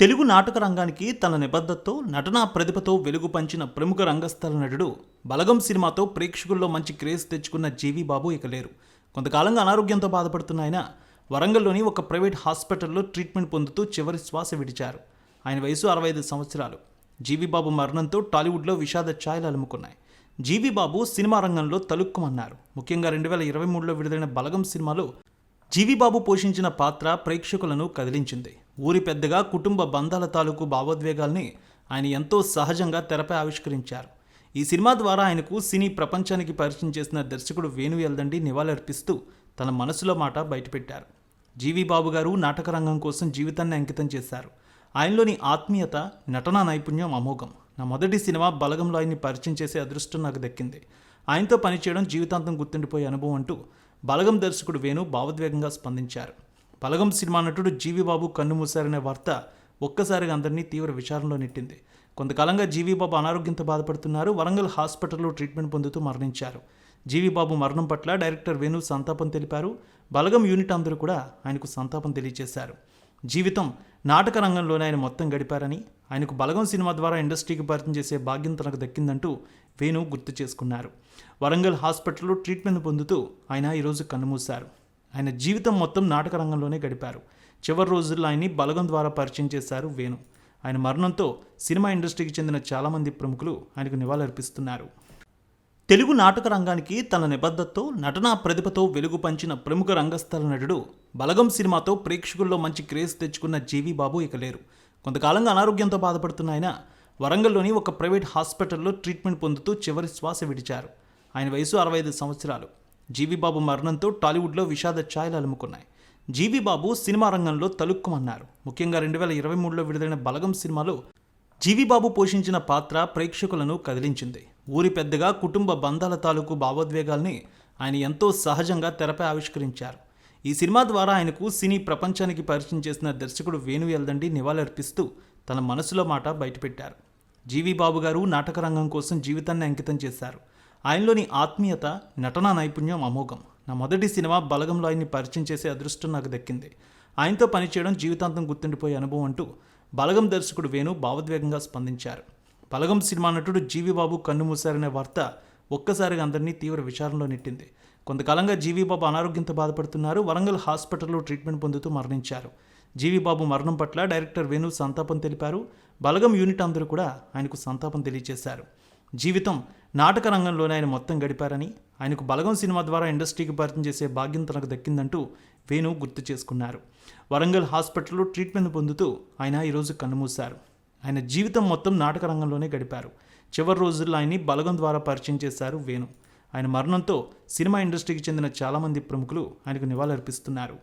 తెలుగు నాటక రంగానికి తన నిబద్ధతతో నటనా ప్రతిభతో వెలుగు పంచిన ప్రముఖ రంగస్థల నటుడు బలగం సినిమాతో ప్రేక్షకుల్లో మంచి క్రేజ్ తెచ్చుకున్న జీవి బాబు ఇక లేరు. కొంతకాలంగా అనారోగ్యంతో బాధపడుతున్న ఆయన వరంగల్లోని ఒక ప్రైవేట్ హాస్పిటల్లో ట్రీట్మెంట్ పొందుతూ చివరి శ్వాస విడిచారు. ఆయన వయసు 65 సంవత్సరాలు. జీవి బాబు మరణంతో టాలీవుడ్లో విషాద ఛాయలు అలుముకున్నాయి. జీవి బాబు సినిమా రంగంలో తలుక్కుమన్నారు. ముఖ్యంగా 2023లో విడుదలైన బలగం సినిమాలో జీవిబాబు పోషించిన పాత్ర ప్రేక్షకులను కదిలించింది. ఊరి పెద్దగా కుటుంబ బంధాల తాలూకు భావోద్వేగాల్ని ఆయన ఎంతో సహజంగా తెరపై ఆవిష్కరించారు. ఈ సినిమా ద్వారా ఆయనకు సినీ ప్రపంచానికి పరిచయం చేసిన దర్శకుడు వేణు ఎల్దండి నివాళులర్పిస్తూ తన మనసులో మాట బయటపెట్టారు. జీవిబాబు గారు నాటక రంగం కోసం జీవితాన్ని అంకితం చేశారు. ఆయనలోని ఆత్మీయత, నటనా నైపుణ్యం అమోఘం. నా మొదటి సినిమా బలగంలో ఆయన్ని పరిచయం చేసే అదృష్టం నాకు దక్కింది. ఆయనతో పనిచేయడం జీవితాంతం గుర్తుండిపోయే అనుభవం అంటూ బలగం దర్శకుడు వేణు భావోద్వేగంగా స్పందించారు. బలగం సినిమా నటుడు జీవిబాబు కన్నుమూశారనే వార్త ఒక్కసారిగా అందరినీ తీవ్ర విచారంలో నెట్టింది. కొంతకాలంగా జీవిబాబు అనారోగ్యంతో బాధపడుతున్నారు. వరంగల్ హాస్పిటల్లో ట్రీట్మెంట్ పొందుతూ మరణించారు. జీవిబాబు మరణం పట్ల డైరెక్టర్ వేణు సంతాపం తెలిపారు. బలగం యూనిట్ అందరూ కూడా ఆయనకు సంతాపం తెలియజేశారు. జీవితం నాటక రంగంలోనే ఆయన మొత్తం గడిపారని, ఆయనకు బలగం సినిమా ద్వారా ఇండస్ట్రీకి పరిచయం చేసే భాగ్యం తనకు దక్కిందంటూ వేణు గుర్తు చేసుకున్నారు. వరంగల్ హాస్పిటల్లో ట్రీట్మెంట్ పొందుతూ ఆయన ఈరోజు కన్నుమూశారు. ఆయన జీవితం మొత్తం నాటక రంగంలోనే గడిపారు. చివరి రోజుల్లో ఆయన్ని బలగం ద్వారా పరిచయం చేశారు వేణు. ఆయన మరణంతో సినిమా ఇండస్ట్రీకి చెందిన చాలామంది ప్రముఖులు ఆయనకు నివాళులర్పిస్తున్నారు. తెలుగు నాటక రంగానికి తన నిబద్ధతతో నటనా ప్రతిభతో వెలుగు పంచిన ప్రముఖ రంగస్థల నటుడు బలగం సినిమాతో ప్రేక్షకుల్లో మంచి క్రేజ్ తెచ్చుకున్న జీవి బాబు ఇక లేరు. కొంతకాలంగా అనారోగ్యంతో బాధపడుతున్న ఆయన వరంగల్లోని ఒక ప్రైవేట్ హాస్పిటల్లో ట్రీట్మెంట్ పొందుతూ చివరి శ్వాస విడిచారు. ఆయన వయసు 65 సంవత్సరాలు. జీవి బాబు మరణంతో టాలీవుడ్లో విషాద ఛాయలు అలుముకున్నాయి. జీవి బాబు సినిమా రంగంలో తలుక్కుమన్నారు. ముఖ్యంగా 2023లో విడుదలైన బలగం సినిమాలో జీవిబాబు పోషించిన పాత్ర ప్రేక్షకులను కదిలించింది. ఊరి పెద్దగా కుటుంబ బంధాల తాలూకు భావోద్వేగాల్ని ఆయన ఎంతో సహజంగా తెరపై ఆవిష్కరించారు. ఈ సినిమా ద్వారా ఆయనకు సినీ ప్రపంచానికి పరిచయం చేసిన దర్శకుడు వేణు ఎల్దండి నివాళులర్పిస్తూ తన మనసులో మాట బయటపెట్టారు. జీవిబాబు గారు నాటక రంగం కోసం జీవితాన్ని అంకితం చేశారు. ఆయనలోని ఆత్మీయత, నటనా నైపుణ్యం అమోఘం. నా మొదటి సినిమా బలగంలో ఆయన్ని పరిచయం చేసే అదృష్టం నాకు దక్కింది. ఆయనతో పనిచేయడం జీవితాంతం గుర్తుండిపోయే అనుభవం అంటూ బలగం దర్శకుడు వేణు భావోద్వేగంగా స్పందించారు. బలగం సినిమా నటుడు జీవిబాబు కన్నుమూశారనే వార్త ఒక్కసారిగా అందరినీ తీవ్ర విచారంలో నెట్టింది. కొంతకాలంగా జీవిబాబు అనారోగ్యంతో బాధపడుతున్నారు. వరంగల్ హాస్పిటల్లో ట్రీట్మెంట్ పొందుతూ మరణించారు. జీవిబాబు మరణం పట్ల డైరెక్టర్ వేణు సంతాపం తెలిపారు. బలగం యూనిట్ అందరూ కూడా ఆయనకు సంతాపం తెలియజేశారు. జీవితం నాటక రంగంలోనే ఆయన మొత్తం గడిపారని, ఆయనకు బలగం సినిమా ద్వారా ఇండస్ట్రీకి పరిచయం చేసే భాగ్యం తనకు దక్కిందంటూ వేణు గుర్తు చేసుకున్నారు. వరంగల్ హాస్పిటల్లో ట్రీట్మెంట్ పొందుతూ ఆయన ఈరోజు కన్నుమూశారు. ఆయన జీవితం మొత్తం నాటక రంగంలోనే గడిపారు. చివరి రోజుల్లో ఆయన్ని బలగం ద్వారా పరిచయం చేశారు వేణు. ఆయన మరణంతో సినిమా ఇండస్ట్రీకి చెందిన చాలామంది ప్రముఖులు ఆయనకు నివాళులర్పిస్తున్నారు.